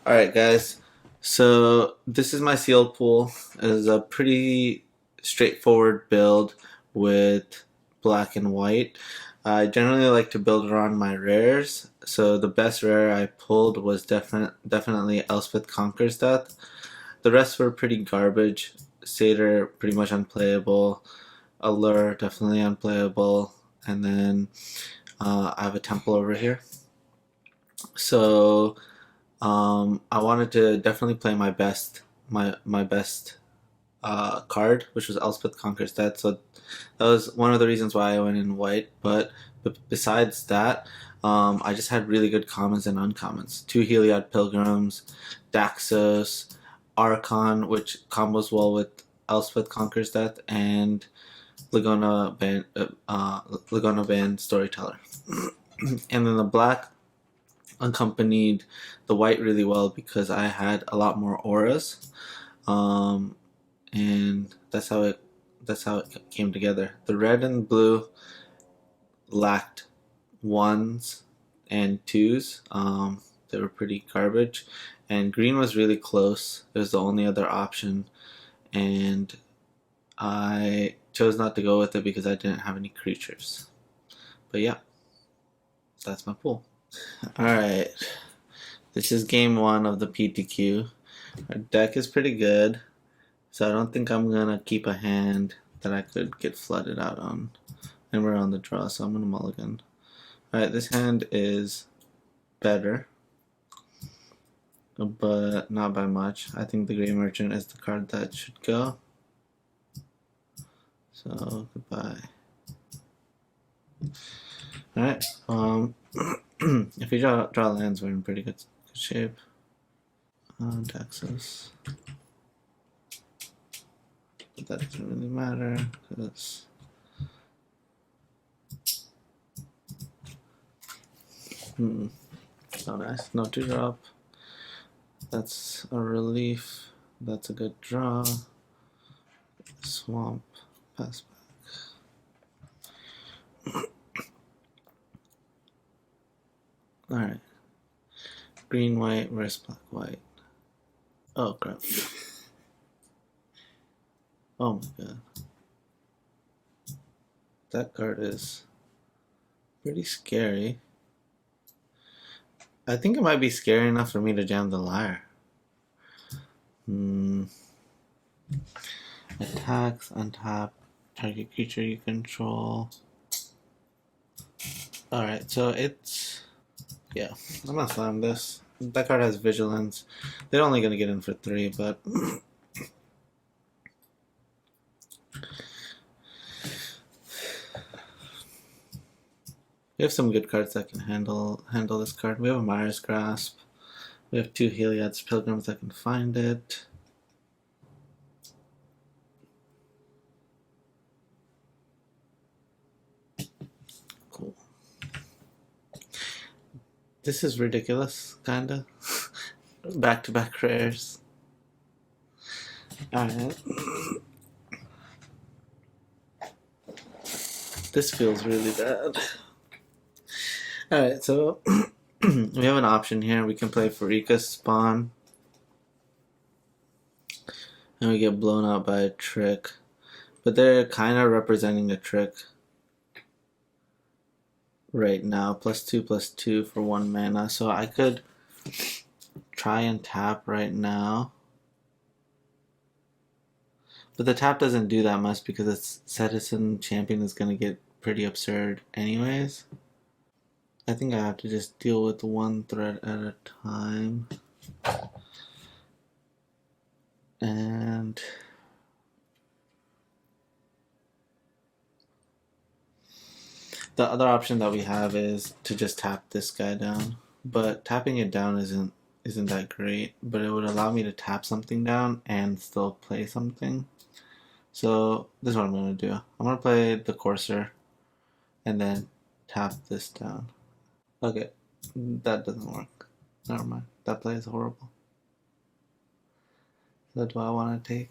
Alright guys, so this is my seal pool. It is a pretty straightforward build with black and white. I generally like to build around my rares, so the best rare I pulled was definitely Elspeth Conquers Death. The rest were pretty garbage. Satyr pretty much unplayable, Allure definitely unplayable, and then I have a temple over here. So I wanted to definitely play my best card, which was Elspeth Conquers Dead. So that was one of the reasons why I went in white. But besides that, I just had really good commons and uncommons. Two Heliod Pilgrims, Daxos, Archon, which combos well with Elspeth Conquers Death, and Laguna Band Storyteller. And then the black accompanied the white really well because I had a lot more auras, um, and that's how it came together. The red and blue lacked ones and twos. They were pretty garbage, and green was really close. It was the only other option, and I chose not to go with it because I didn't have any creatures. But yeah, that's my pool. All right. This is game one of the PTQ. Our deck is pretty good, so I don't think I'm gonna keep a hand that I could get flooded out on. And we're on the draw, so I'm gonna mulligan. Alright, this hand is better, but not by much. I think the Grey Merchant is the card that should go. So, goodbye. Alright, if we draw lands, we're in pretty good shape. Texas. But that doesn't really matter because so nice. No 2-drop. That's a relief. That's a good draw. Swamp. Pass back. Alright. Green, white, where's black, white? Oh crap. Oh my god. That card is pretty scary. I think it might be scary enough for me to jam the Lyre. Attacks, untap, target creature you control. Alright, so it's... yeah, I'm gonna slam this. That card has Vigilance. They're only gonna get in for 3, but... we have some good cards that can handle this card. We have a Myra's Grasp. We have 2 Heliod's Pilgrims that can find it. Cool. This is ridiculous, kinda. Back-to-back rares. Alright. This feels really bad. Alright, so we have an option here. We can play Farika's Spawn. And we get blown out by a trick. But they're kind of representing a trick right now. +2/+2 for 1 mana. So I could try and tap right now. But the tap doesn't do that much because its Citizen Champion is going to get pretty absurd anyways. I think I have to just deal with one threat at a time. And the other option that we have is to just tap this guy down. But tapping it down isn't that great, but it would allow me to tap something down and still play something. So this is what I'm going to do. I'm going to play the Courser and then tap this down. Okay, that doesn't work. Never mind. That play is horrible. So do I want to take?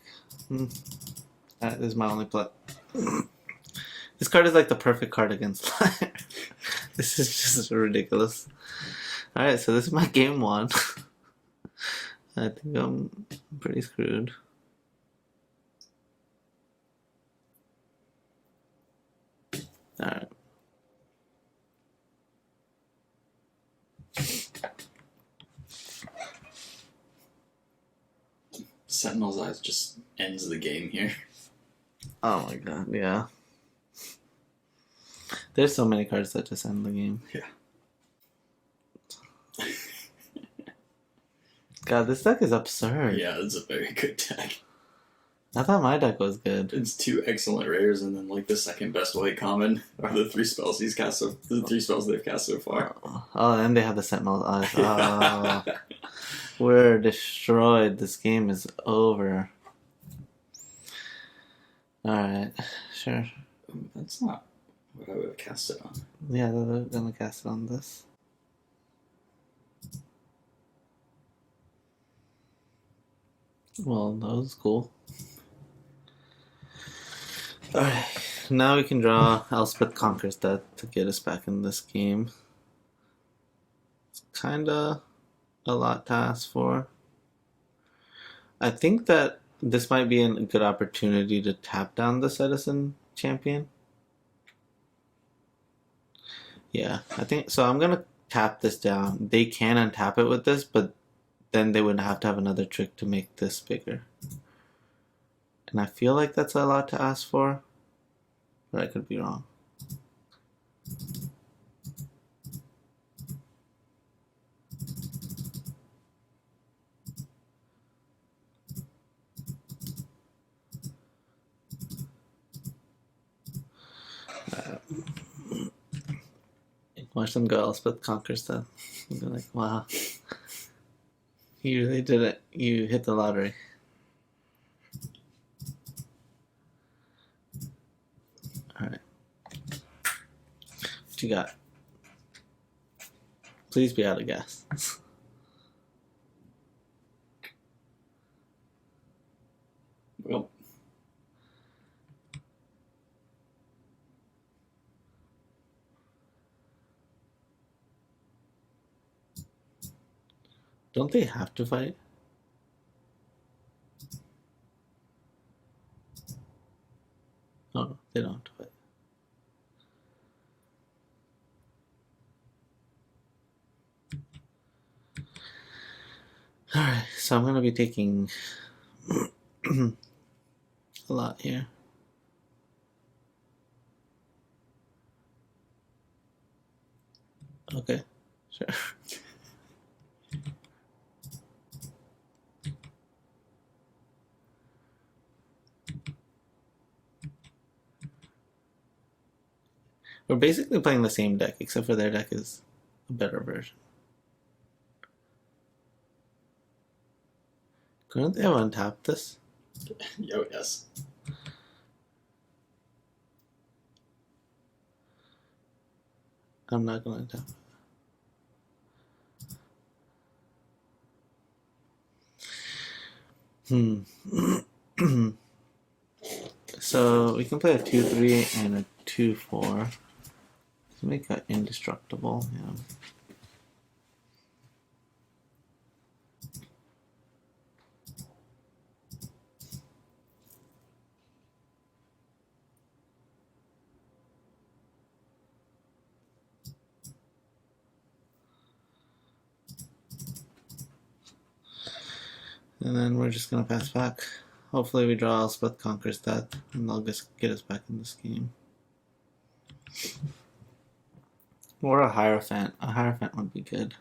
This is my only play. This card is like the perfect card against Liar. This is just ridiculous. Alright, so this is my game one. I think I'm pretty screwed. Alright. Sentinel's Eyes just ends the game here. Oh my god, yeah. There's so many cards that just end the game. Yeah. God, this deck is absurd. Yeah, it's a very good deck. I thought my deck was good. It's 2 excellent rares, and then like the second best white common are the 3 spells he's cast the 3 spells they've cast so far. Oh, and they have the Sentinel's Eyes. Oh, we're destroyed. This game is over. Alright, sure. That's not what I would have cast it on. Yeah, they're gonna cast it on this. Well, that was cool. Alright, now we can draw Elspeth Conquers Death to get us back in this game. It's kinda a lot to ask for. I think that this might be a good opportunity to tap down the Citizen Champion. Yeah, I think so. I'm gonna tap this down. They can untap it with this, but then they would have to have another trick to make this bigger. And I feel like that's a lot to ask for, but I could be wrong. Watch them go. Elspeth conquers them. You'll be like, wow. You really did it. You hit the lottery. Alright. What you got? Please be out of gas. Well, Don't they have to fight? Oh, no, they don't have to fight. Alright, so I'm gonna be taking a lot here. Okay, sure. We're basically playing the same deck, except for their deck is a better version. Couldn't they have untapped this? yo, yes. I'm not gonna untap it. So we can play a 2-3 and a 2-4. Let's make it indestructible, yeah. And then we're just gonna pass back. Hopefully we draw Elspeth Conquers Death, and they'll just get us back in this game. Or a Hierophant. A Hierophant would be good.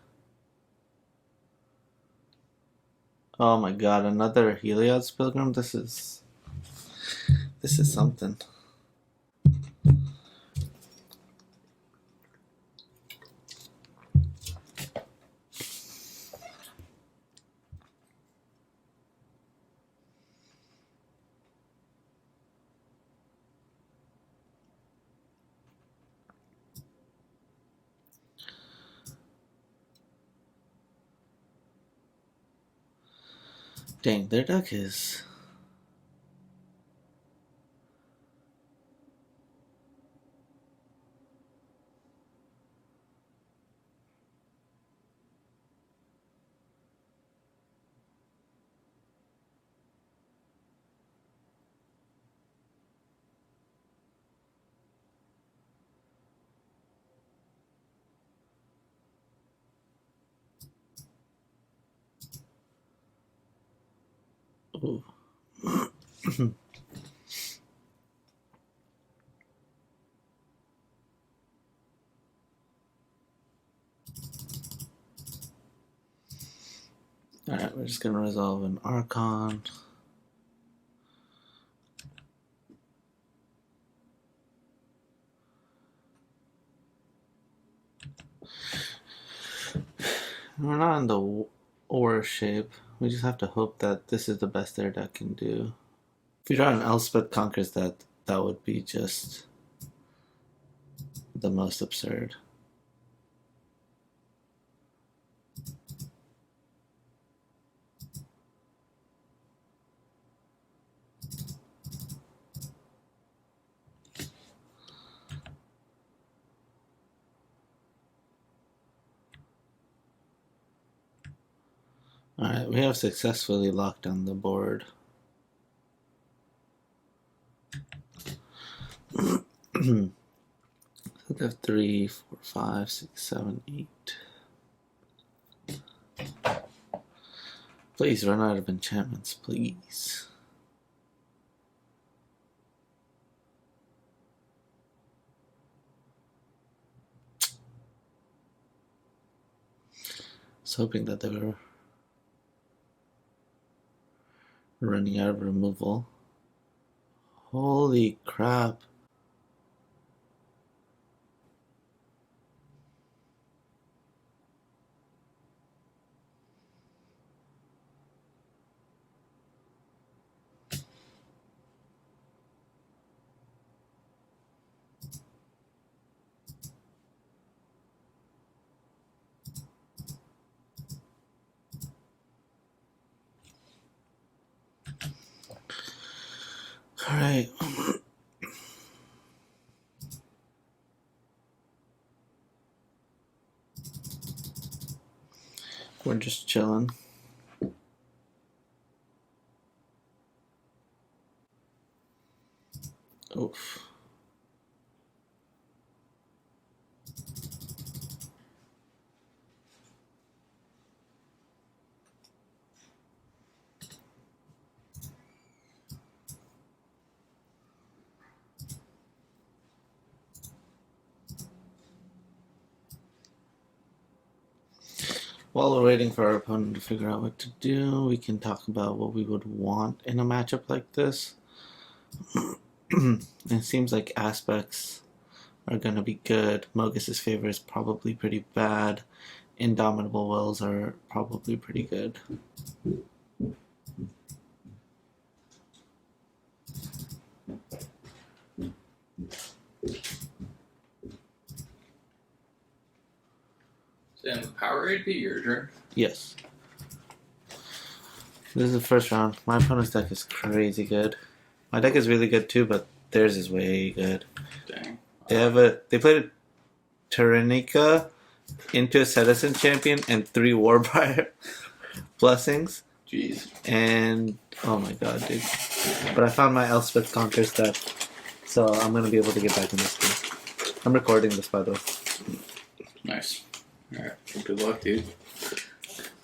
Oh my god, another Heliod's Pilgrim? This is something. Dang, their deck is... Ooh. Alright, we're just gonna resolve an Archon. We're not in the worst shape. We just have to hope that this is the best their deck can do. If you draw an Elspeth Conquers that would be just the most absurd. Alright, we have successfully locked down the board. We have 3, 4, 5, 6, 7, 8. Please run out of enchantments, please. I was hoping that they were running out of removal. Holy crap. Alright. We're just chilling. Oof. While we're waiting for our opponent to figure out what to do, we can talk about what we would want in a matchup like this. It seems like aspects are going to be good. Mogus's favor is probably pretty bad. Indomitable Wills are probably pretty good. Then the power raid be your turn? Yes. This is the first round. My opponent's deck is crazy good. My deck is really good too, but theirs is way good. Dang. They played a Tyrannica into a Citizen Champion and 3 Warbriar Blessings. Jeez. And oh my god, dude. But I found my Elspeth Conquers deck, so I'm gonna be able to get back in this game. I'm recording this, by the way. Nice. Alright. Good luck, dude.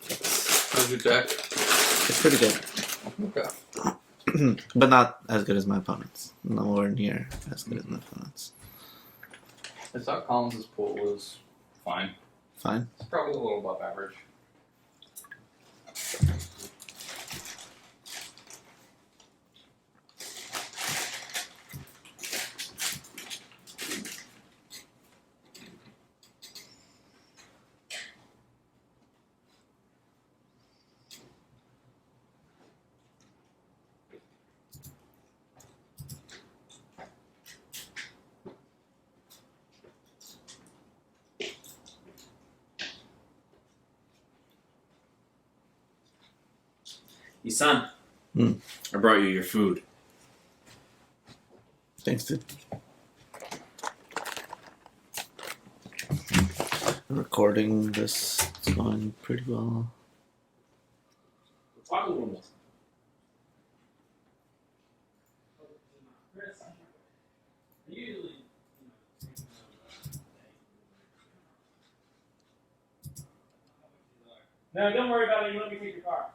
How's your deck? It's pretty good. Okay. But not as good as my opponent's. Nowhere near as good as my opponent's. I thought Collins' pool was fine. Fine. It's probably a little above average. Hey, son. Hmm. I brought you your food. Thanks, dude. I'm recording this. It's going pretty well. Talk a little more. No, don't worry about it. Let me take your car.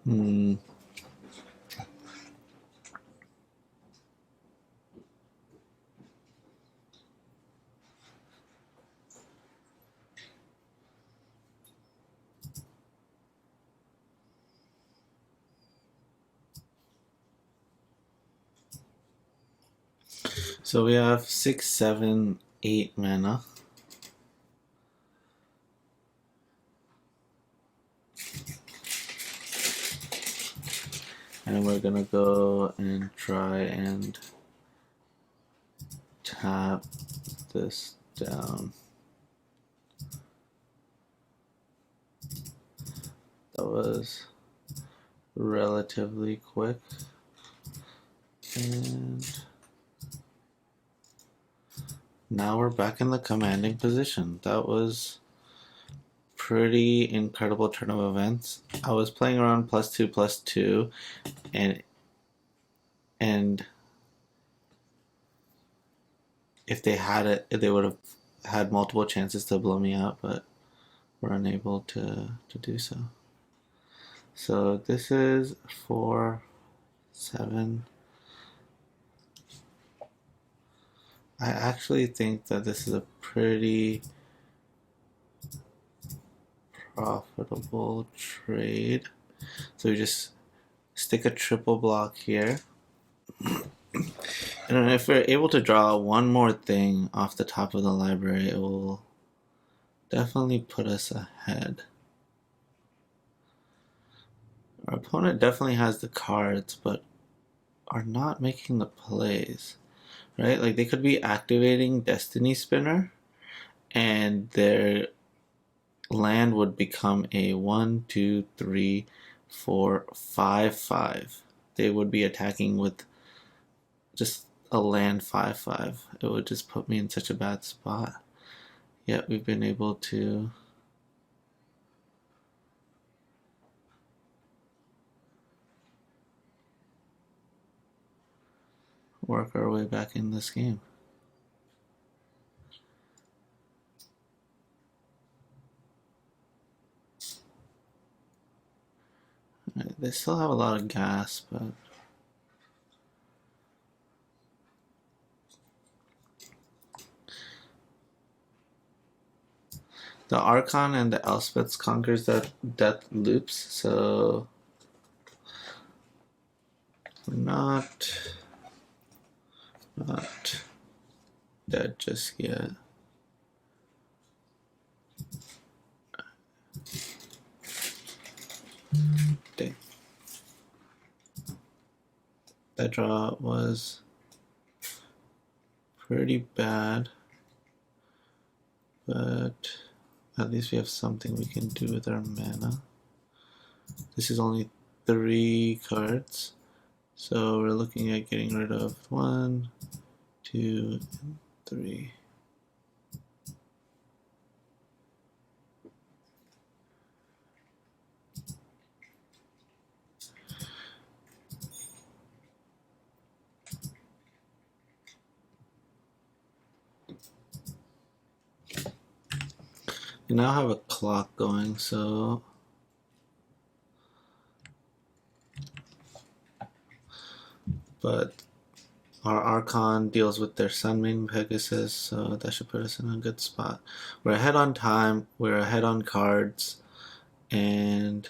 Hmm. So we have 6, 7, 8 mana. And we're gonna go and try and tap this down. That was relatively quick. And now we're back in the commanding position. That was pretty incredible turn of events. I was playing around +2/+2, and if they had it, they would have had multiple chances to blow me out, but were unable to do so. So this is 4, 7. I actually think that this is a pretty profitable trade. So we just stick a triple block here. And if we're able to draw one more thing off the top of the library, it will definitely put us ahead. Our opponent definitely has the cards, but are not making the plays, right? Like they could be activating Destiny Spinner, and their land would become a 1, 2, 3, 4, 5/5. They would be attacking with just a land 5/5. It would just put me in such a bad spot. Yet we've been able to work our way back in this game. Right, they still have a lot of gas, but the Archon and the Elspeth conquers that death loops, so we're not dead just yet. Dang. That draw was pretty bad, but at least we have something we can do with our mana. This is only 3 cards, so we're looking at getting rid of 1, 2, and 3. We now have a clock going, so but our Archon deals with their Sunwing Pegasus, so that should put us in a good spot. We're ahead on time, we're ahead on cards, and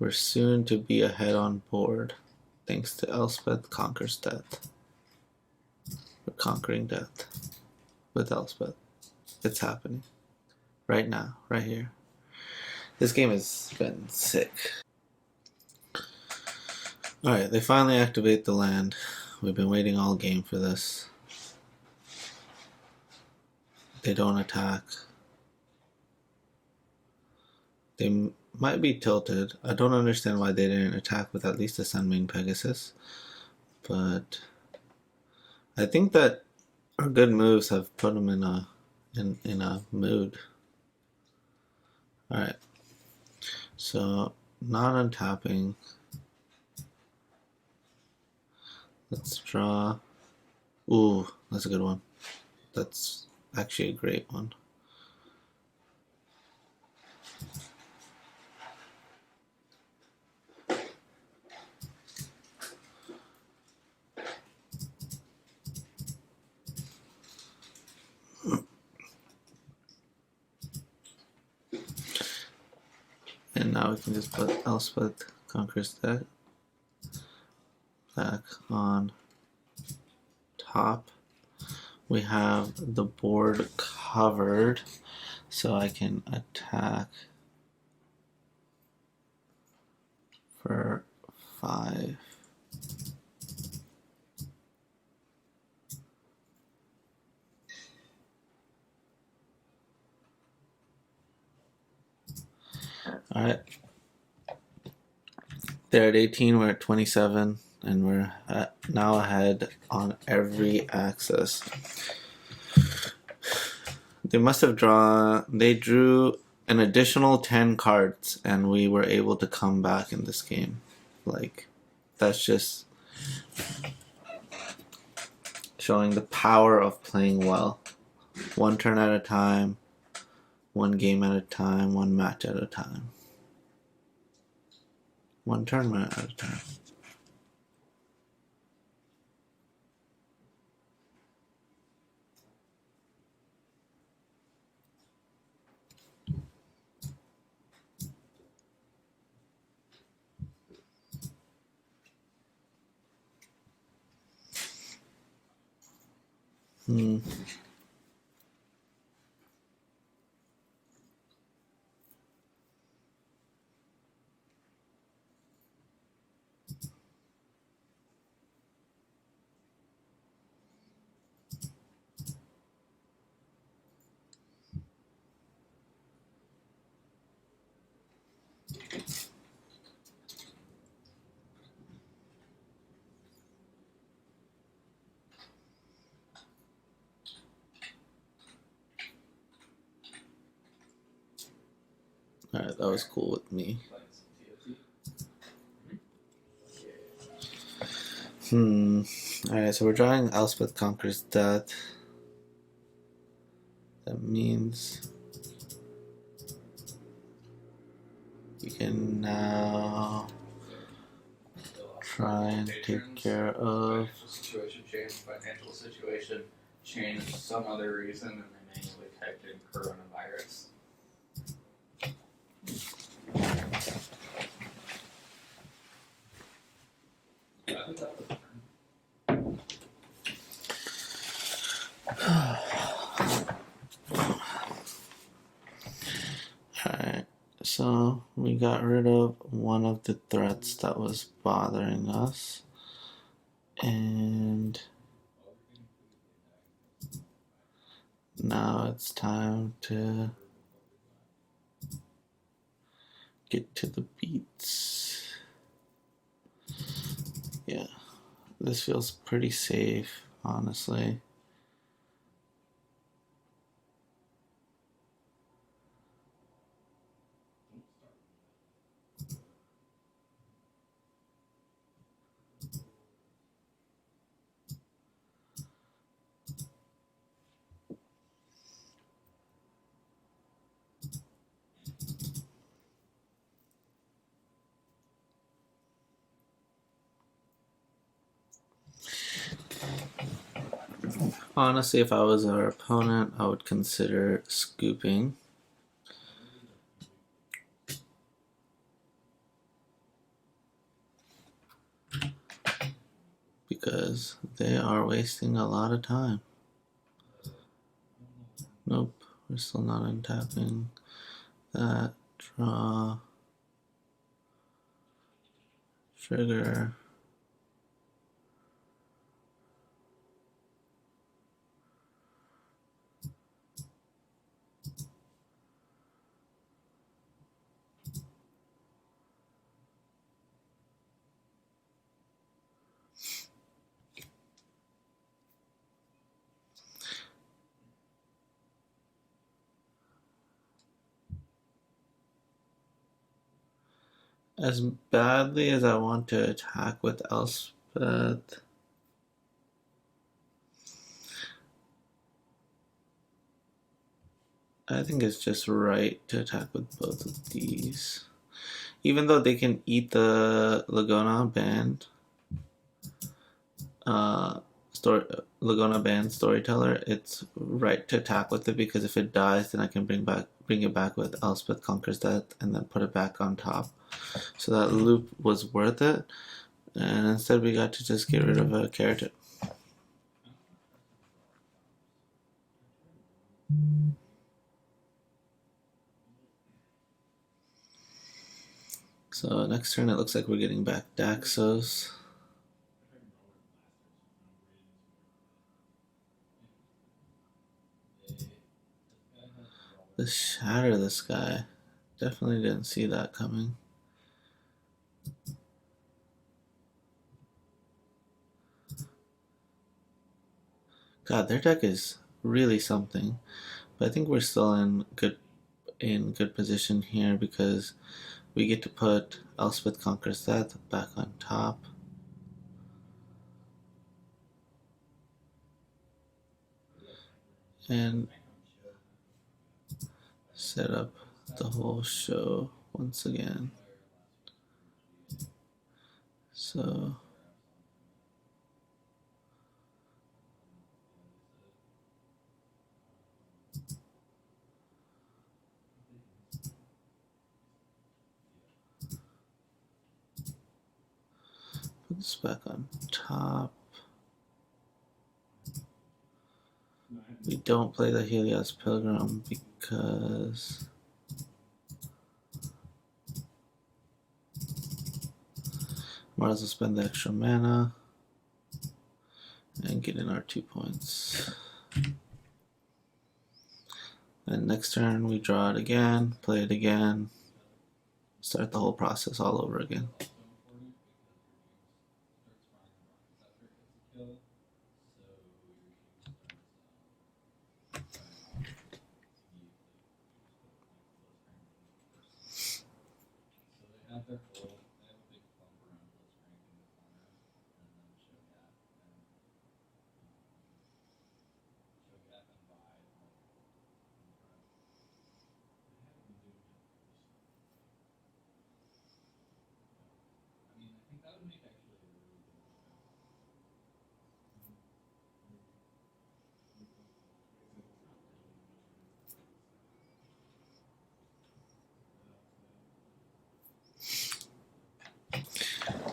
we're soon to be ahead on board, thanks to Elspeth Conquers Death. We're conquering death with Elspeth. It's happening. Right now, right here. This game has been sick. Alright, they finally activate the land. We've been waiting all game for this. They don't attack. They might be tilted. I don't understand why they didn't attack with at least a Sunwing Pegasus. But I think that our good moves have put them in a mood. Alright. So, not untapping. Let's draw. Ooh, that's a good one. That's actually a great one. And now we can just put Elspeth Conquers Deck back on top. We have the board covered, so I can attack for 5. Alright. They're at 18, we're at 27, and we're now ahead on every axis. They drew an additional 10 cards, and we were able to come back in this game. Like, that's just showing the power of playing well. One turn at a time, one game at a time, one match at a time. One tournament at a time. Alright, that was cool with me. Alright, so we're drawing Elspeth Conquers Death. That means we can now try and take care of. Situation change, financial situation change, some other reason, and they manually typed in coronavirus. Alright, so we got rid of one of the threats that was bothering us. And now it's time to get to the beats. Yeah, this feels pretty safe, honestly. Honestly, if I was our opponent, I would consider scooping. Because they are wasting a lot of time. Nope, we're still not untapping that. Draw. Trigger. As badly as I want to attack with Elspeth, I think it's just right to attack with both of these. Even though they can eat the Laguna Band, Laguna Band Storyteller, it's right to attack with it because if it dies, then I can bring back bring it back with Elspeth Conquers Death and then put it back on top. So that loop was worth it. And instead we got to just get rid of a character. So next turn it looks like we're getting back Daxos. The Shatter this guy. Definitely didn't see that coming. God, their deck is really something. But I think we're still in good position here because we get to put Elspeth Conquers Death back on top. And set up the whole show once again. So put this back on top. We don't play the Helios Pilgrim because might as well spend the extra mana and get in our 2 points. And next turn we draw it again, play it again, start the whole process all over again.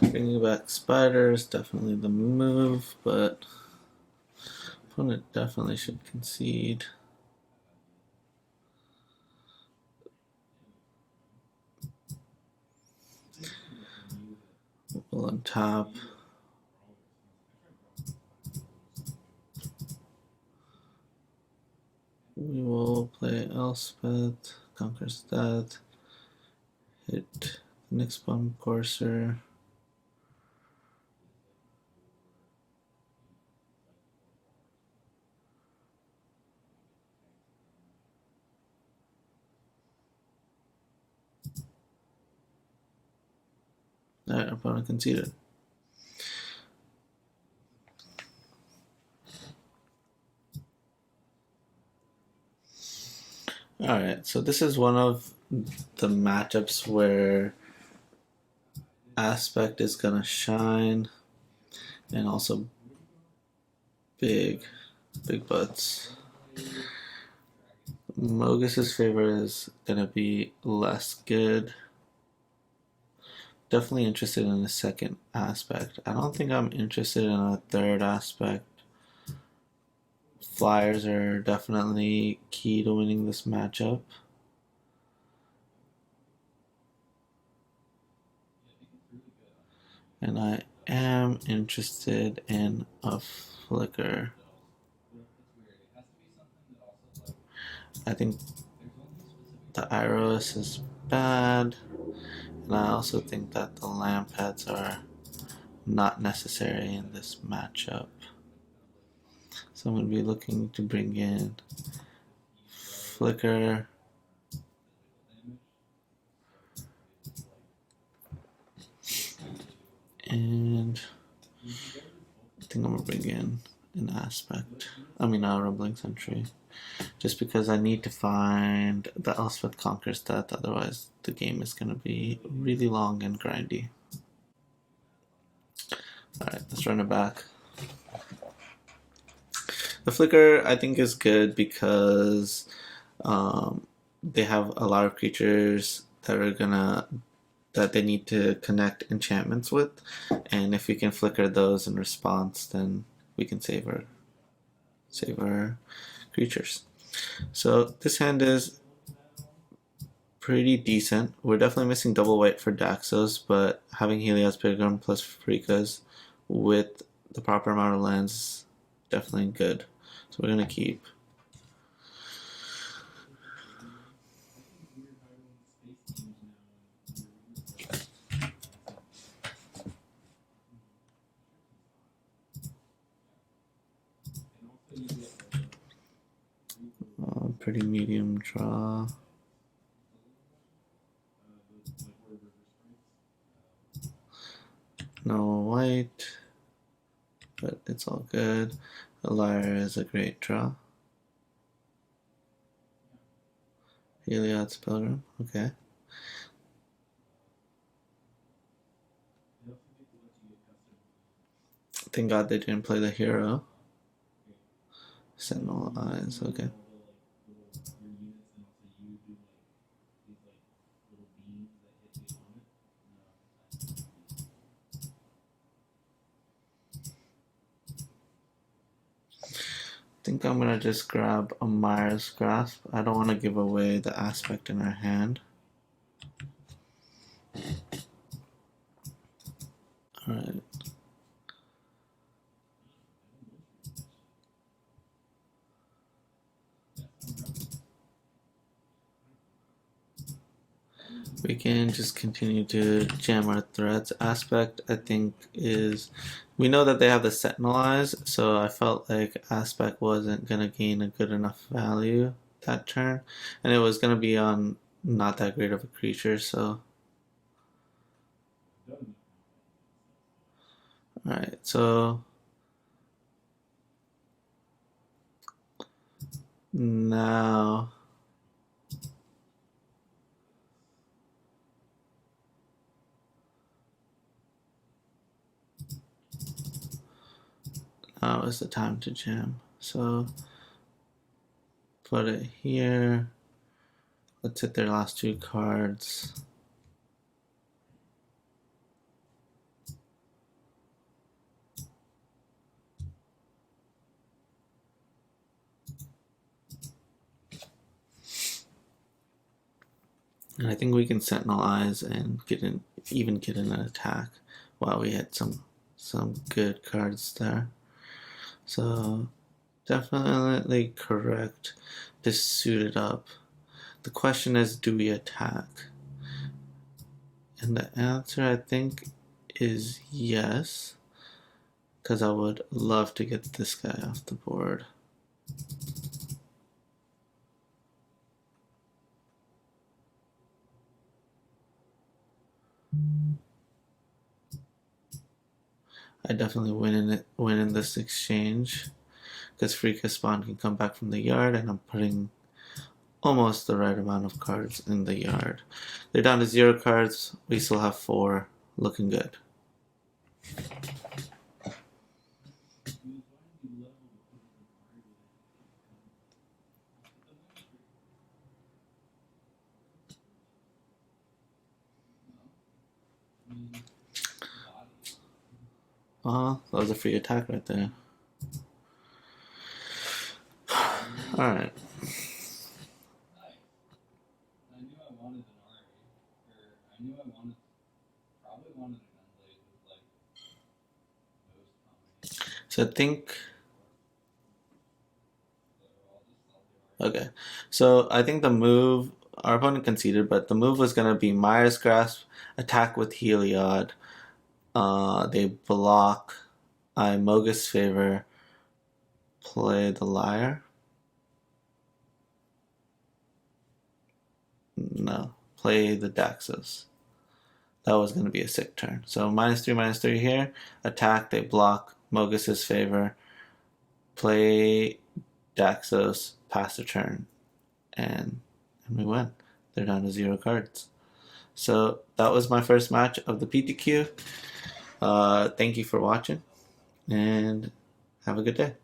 Bringing back spiders, definitely the move, but opponent definitely should concede. Pull on top. We will play Elspeth, Conquers Death, hit the next Bomb Courser. Alright, opponent conceded. Alright, so this is one of the matchups where Aspect is gonna shine and also big butts. Mogus's favor is gonna be less good. Definitely interested in the second aspect. I don't think I'm interested in a third aspect. Flyers are definitely key to winning this matchup. And I am interested in a flicker. I think the Iris is bad. And I also think that the lamp heads are not necessary in this matchup. So I'm going to be looking to bring in Flicker, and I think I'm going to bring in an Aspect. I mean, a Rumbling Sentry. Just because I need to find the Elspeth Conquers Death, otherwise the game is going to be really long and grindy. Alright, let's run it back. The Flicker I think is good because they have a lot of creatures that they need to connect enchantments with, and if we can flicker those in response, then we can save our creatures. So this hand is pretty decent. We're definitely missing double white for Daxos, but having Helios Pilgrim plus Freekas with the proper amount of lands is definitely good. So we're gonna keep. Pretty medium draw. No white, but it's all good. A Lyre is a great draw. Heliod's Pilgrim, okay. Thank God they didn't play the hero. Sentinel Eyes, okay. I think I'm gonna just grab a Myers Grasp. I don't want to give away the aspect in our hand. Alright. We can just continue to jam our threads. Aspect, I think, is... We know that they have the Sentinel Eyes, so I felt like Aspect wasn't going to gain a good enough value that turn. And it was going to be on not that great of a creature, so... Alright, so... Now... Now is the time to jam. So put it here. Let's hit their last two cards. And I think we can Sentinel Eyes and even get in an attack while we hit some good cards there. So definitely correct. This suited up. The question is, do we attack? And the answer, I think, is yes. Because I would love to get this guy off the board. I definitely win in this exchange because Freaka Spawn can come back from the yard, and I'm putting almost the right amount of cards in the yard. They're down to 0 cards. We still have 4. Looking good. That was a free attack right there. Alright. So I think... Okay. So I think the move... Our opponent conceded, but the move was going to be Myers Grasp, attack with Heliod. They block. I Mogus Favor, play the Lyre. No, play the Daxos. That was going to be a sick turn. So -3/-3 here. Attack, they block. Mogus's Favor. Play Daxos, pass the turn. And we win. They're down to 0 cards. So that was my first match of the PTQ. Thank you for watching, and have a good day.